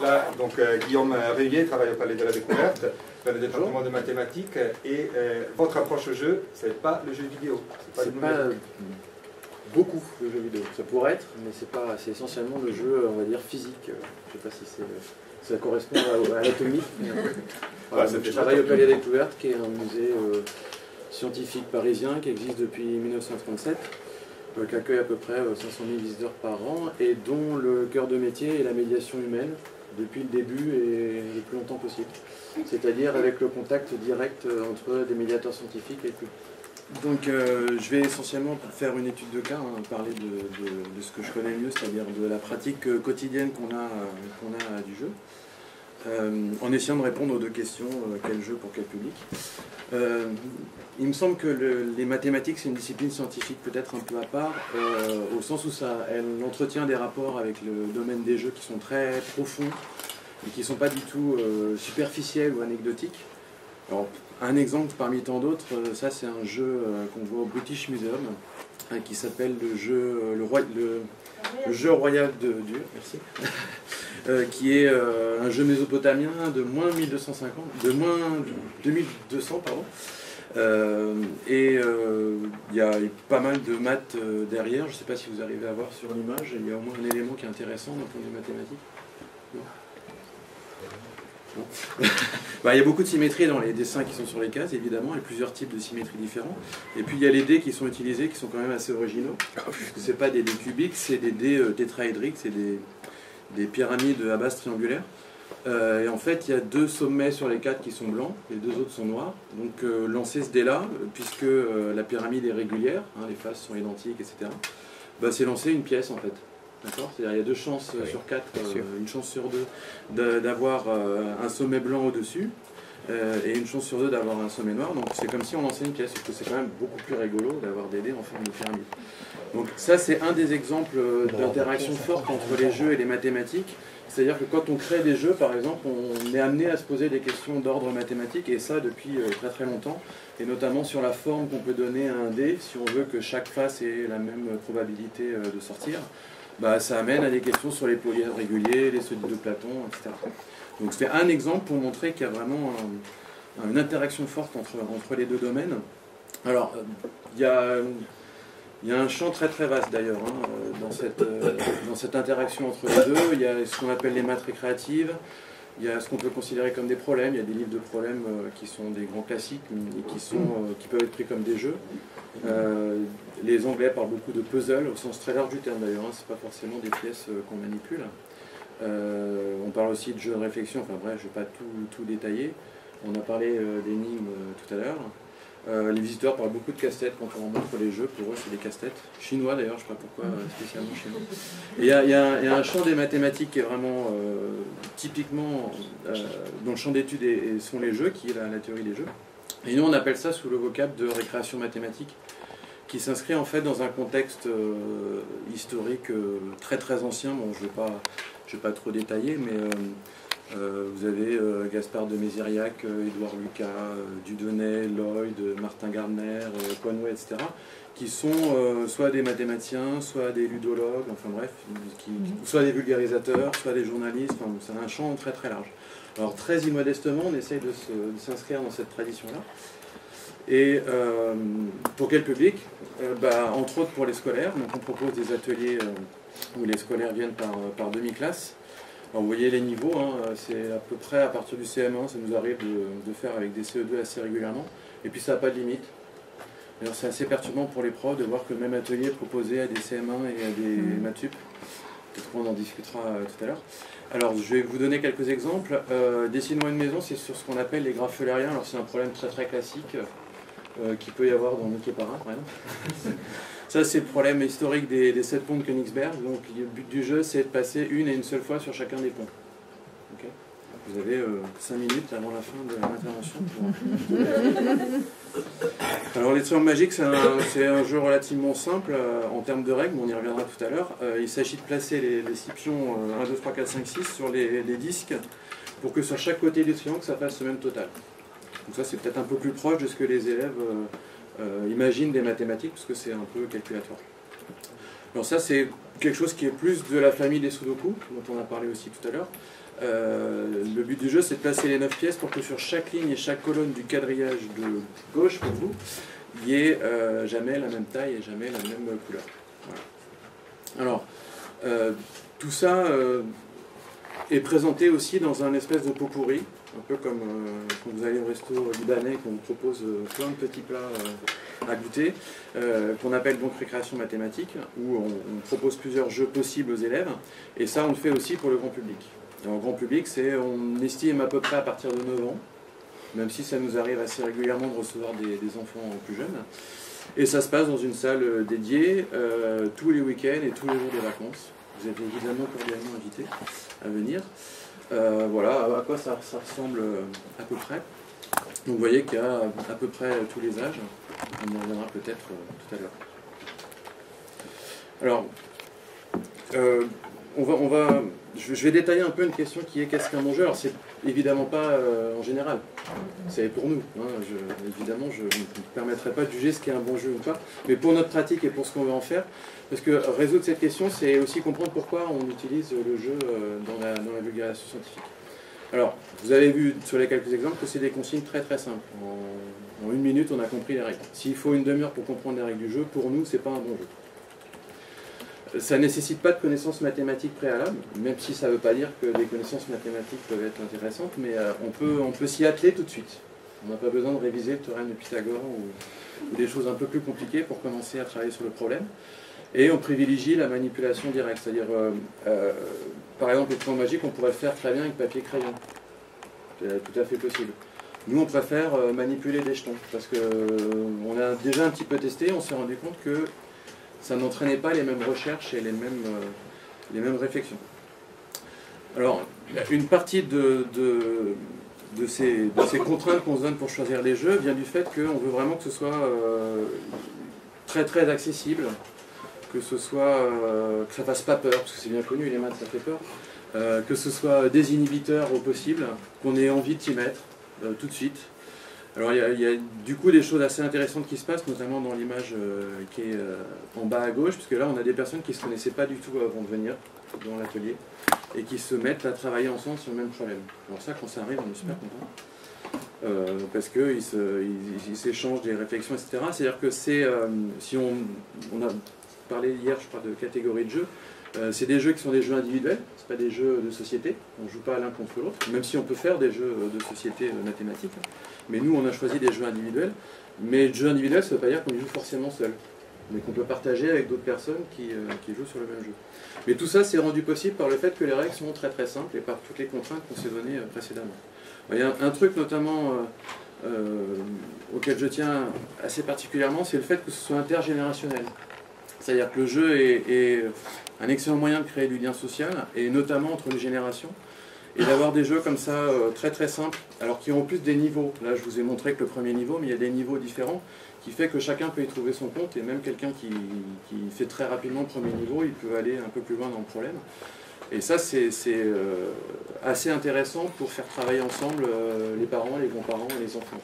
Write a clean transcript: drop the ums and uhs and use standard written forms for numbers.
Là, donc, Guillaume Reuillet travaille au Palais de la Découverte, dans le département de mathématiques, et votre approche au jeu, c'est pas le jeu vidéo. C'est pas beaucoup le jeu vidéo. Ça pourrait être, mais c'est essentiellement le jeu, on va dire, physique. Je sais pas si ça correspond à l'atomique. Je travaille au Palais de la Découverte, qui est un musée scientifique parisien qui existe depuis 1937. Qui accueille à peu près 500 000 visiteurs par an et dont le cœur de métier est la médiation humaine depuis le début et le plus longtemps possible. C'est-à-dire avec le contact direct entre des médiateurs scientifiques et le public. Donc je vais essentiellement faire une étude de cas, parler de ce que je connais le mieux, c'est-à-dire de la pratique quotidienne qu'on a du jeu. En essayant de répondre aux deux questions, quel jeu pour quel public. Il me semble que les mathématiques, c'est une discipline scientifique peut-être un peu à part, au sens où elle entretient des rapports avec le domaine des jeux qui sont très profonds et qui ne sont pas du tout superficiels ou anecdotiques. Alors, un exemple parmi tant d'autres, ça c'est un jeu qu'on voit au British Museum, qui s'appelle le jeu royal de Dieu, merci. Qui est un jeu mésopotamien de moins 2200, pardon. Il y a pas mal de maths derrière. Je ne sais pas si vous arrivez à voir sur l'image. Il y a au moins un élément qui est intéressant d'un point de vue mathématique. Il y a beaucoup de symétrie dans les dessins qui sont sur les cases, évidemment, et plusieurs types de symétries différents. Et puis il y a les dés qui sont utilisés, qui sont quand même assez originaux. Ce n'est pas des dés cubiques, c'est des dés tétraédriques, c'est des pyramides à base triangulaire. Et en fait, il y a 2 sommets sur les 4 qui sont blancs, les 2 autres sont noirs. Donc lancer ce dé-là, puisque la pyramide est régulière, les faces sont identiques, etc., c'est lancer une pièce en fait. D'accord ? C'est-à-dire il y a 2 chances sur 4, une chance sur 2 d'avoir un sommet blanc au-dessus, et une chance sur 2 d'avoir un sommet noir. Donc c'est comme si on lançait une pièce, parce que c'est quand même beaucoup plus rigolo d'avoir des dés en forme de pyramide. Donc ça c'est un des exemples d'interaction forte entre les jeux et les mathématiques. C'est-à-dire que quand on crée des jeux, par exemple, on est amené à se poser des questions d'ordre mathématique, et ça depuis très très longtemps, et notamment sur la forme qu'on peut donner à un dé, si on veut que chaque face ait la même probabilité de sortir. Ça amène à des questions sur les polyèdres réguliers, les solides de Platon, etc. Donc c'est un exemple pour montrer qu'il y a vraiment une interaction forte entre les deux domaines. Alors, il y a un champ très très vaste d'ailleurs dans cette interaction entre les deux. Il y a ce qu'on appelle les maths récréatives, il y a ce qu'on peut considérer comme des problèmes, il y a des livres de problèmes qui sont des grands classiques et qui peuvent être pris comme des jeux. Les Anglais parlent beaucoup de puzzle, au sens très large du terme d'ailleurs, c'est pas forcément des pièces qu'on manipule. On parle aussi de jeux de réflexion, enfin bref, je ne vais pas tout détailler. On a parlé d'énigmes tout à l'heure. Les visiteurs parlent beaucoup de casse-tête quand on montre les jeux, pour eux c'est des casse-têtes. Chinois d'ailleurs, je ne sais pas pourquoi spécialement chinois. Et il y a un champ des mathématiques qui est vraiment typiquement dont le champ d'étude sont les jeux, qui est la théorie des jeux. Et nous on appelle ça sous le vocable de récréation mathématique, qui s'inscrit en fait dans un contexte historique très très ancien. Bon, je vais pas trop détailler, mais vous avez Gaspard de Méziriac, Édouard Lucas, Dudonnet, Lloyd, Martin Gardner, Conway, etc., qui sont soit des mathématiciens, soit des ludologues, enfin bref, soit des vulgarisateurs, soit des journalistes, enfin, c'est un champ très très large. Alors très immodestement, on essaye de s'inscrire dans cette tradition-là. Et pour quel public ? Entre autres pour les scolaires. Donc on propose des ateliers où les scolaires viennent par demi-classe. Alors vous voyez les niveaux, c'est à peu près à partir du CM1, ça nous arrive de faire avec des CE2 assez régulièrement. Et puis ça n'a pas de limite. D'ailleurs c'est assez perturbant pour les profs de voir que le même atelier est proposé à des CM1 et à des maths sup. Peut-être qu'on en discutera tout à l'heure. Alors je vais vous donner quelques exemples. Dessinons une maison, c'est sur ce qu'on appelle les graphes eulériens. Alors c'est un problème très très classique. Qu'il peut y avoir dans Mickey Parrain, par exemple. Ça, c'est le problème historique des 7 ponts de Königsberg. Donc, le but du jeu, c'est de passer une et une seule fois sur chacun des ponts. Okay. Vous avez 5 minutes avant la fin de l'intervention. Alors, les triangles magiques, c'est un jeu relativement simple en termes de règles, on y reviendra tout à l'heure. Il s'agit de placer les 6 pions 1, 2, 3, 4, 5, 6 sur les disques pour que sur chaque côté du triangle, ça fasse le même total. Donc ça, c'est peut-être un peu plus proche de ce que les élèves imaginent des mathématiques, parce que c'est un peu calculatoire. Alors ça, c'est quelque chose qui est plus de la famille des Sudoku, dont on a parlé aussi tout à l'heure. Le but du jeu, c'est de placer les 9 pièces pour que sur chaque ligne et chaque colonne du quadrillage de gauche, pour vous, il n'y ait jamais la même taille et jamais la même couleur. Voilà. Alors, tout ça est présenté aussi dans un espèce de pot pourri, un peu comme quand vous allez au resto libanais, qu'on vous propose plein de petits plats à goûter, qu'on appelle donc récréation mathématique, où on propose plusieurs jeux possibles aux élèves, et ça on le fait aussi pour le grand public. En grand public, on estime à peu près à partir de 9 ans, même si ça nous arrive assez régulièrement de recevoir des enfants plus jeunes. Et ça se passe dans une salle dédiée tous les week-ends et tous les jours des vacances. Vous êtes évidemment cordialement invités à venir. Voilà à quoi ça ressemble à peu près. Donc vous voyez qu'il y a à peu près tous les âges. On y reviendra peut-être tout à l'heure. Alors, je vais détailler un peu une question qui est qu'est-ce qu'un bon jeu. Alors c'est évidemment pas en général, c'est pour nous. Hein. Évidemment, je ne me permettrai pas de juger ce qu'est un bon jeu ou pas, mais pour notre pratique et pour ce qu'on veut en faire, parce que résoudre cette question, c'est aussi comprendre pourquoi on utilise le jeu dans la vulgarisation scientifique. Alors, vous avez vu sur les quelques exemples que c'est des consignes très très simples. En 1 minute, on a compris les règles. S'il faut 1 demi-heure pour comprendre les règles du jeu, pour nous, c'est pas un bon jeu. Ça ne nécessite pas de connaissances mathématiques préalables, même si ça ne veut pas dire que des connaissances mathématiques peuvent être intéressantes, mais on peut s'y atteler tout de suite. On n'a pas besoin de réviser le théorème de Pythagore ou des choses un peu plus compliquées pour commencer à travailler sur le problème. Et on privilégie la manipulation directe, c'est-à-dire, par exemple, le triangle magique, on pourrait le faire très bien avec papier-crayon. C'est tout à fait possible. Nous, on préfère manipuler des jetons, parce qu'on a déjà un petit peu testé, on s'est rendu compte que ça n'entraînait pas les mêmes recherches et les mêmes réflexions. Alors, une partie de ces contraintes qu'on se donne pour choisir les jeux vient du fait qu'on veut vraiment que ce soit très très accessible, que ça fasse pas peur, parce que c'est bien connu, les maths ça fait peur, que ce soit désinhibiteur au possible, qu'on ait envie de s'y mettre tout de suite. Alors il y a du coup des choses assez intéressantes qui se passent, notamment dans l'image qui est en bas à gauche, puisque là on a des personnes qui ne se connaissaient pas du tout avant de venir dans l'atelier, et qui se mettent à travailler ensemble sur le même problème. Alors ça, quand ça arrive, on est super content, parce qu'ils s'échangent des réflexions, etc. C'est-à-dire que si on a parlé hier, je crois, de catégories de jeux, c'est des jeux qui sont des jeux individuels, ce pas des jeux de société, on ne joue pas l'un contre l'autre, même si on peut faire des jeux de société mathématiques, mais nous on a choisi des jeux individuels, mais le jeu individuel ça ne veut pas dire qu'on y joue forcément seul, mais qu'on peut partager avec d'autres personnes qui jouent sur le même jeu. Mais tout ça c'est rendu possible par le fait que les règles sont très très simples et par toutes les contraintes qu'on s'est données précédemment. Il y a un truc notamment auquel je tiens assez particulièrement, c'est le fait que ce soit intergénérationnel. C'est-à-dire que le jeu est un excellent moyen de créer du lien social, et notamment entre les générations, et d'avoir des jeux comme ça très très simples, alors qui ont en plus des niveaux. Là je vous ai montré que le premier niveau, mais il y a des niveaux différents, qui fait que chacun peut y trouver son compte, et même quelqu'un qui fait très rapidement le premier niveau, il peut aller un peu plus loin dans le problème. Et ça c'est assez intéressant pour faire travailler ensemble les parents, les grands-parents et les enfants.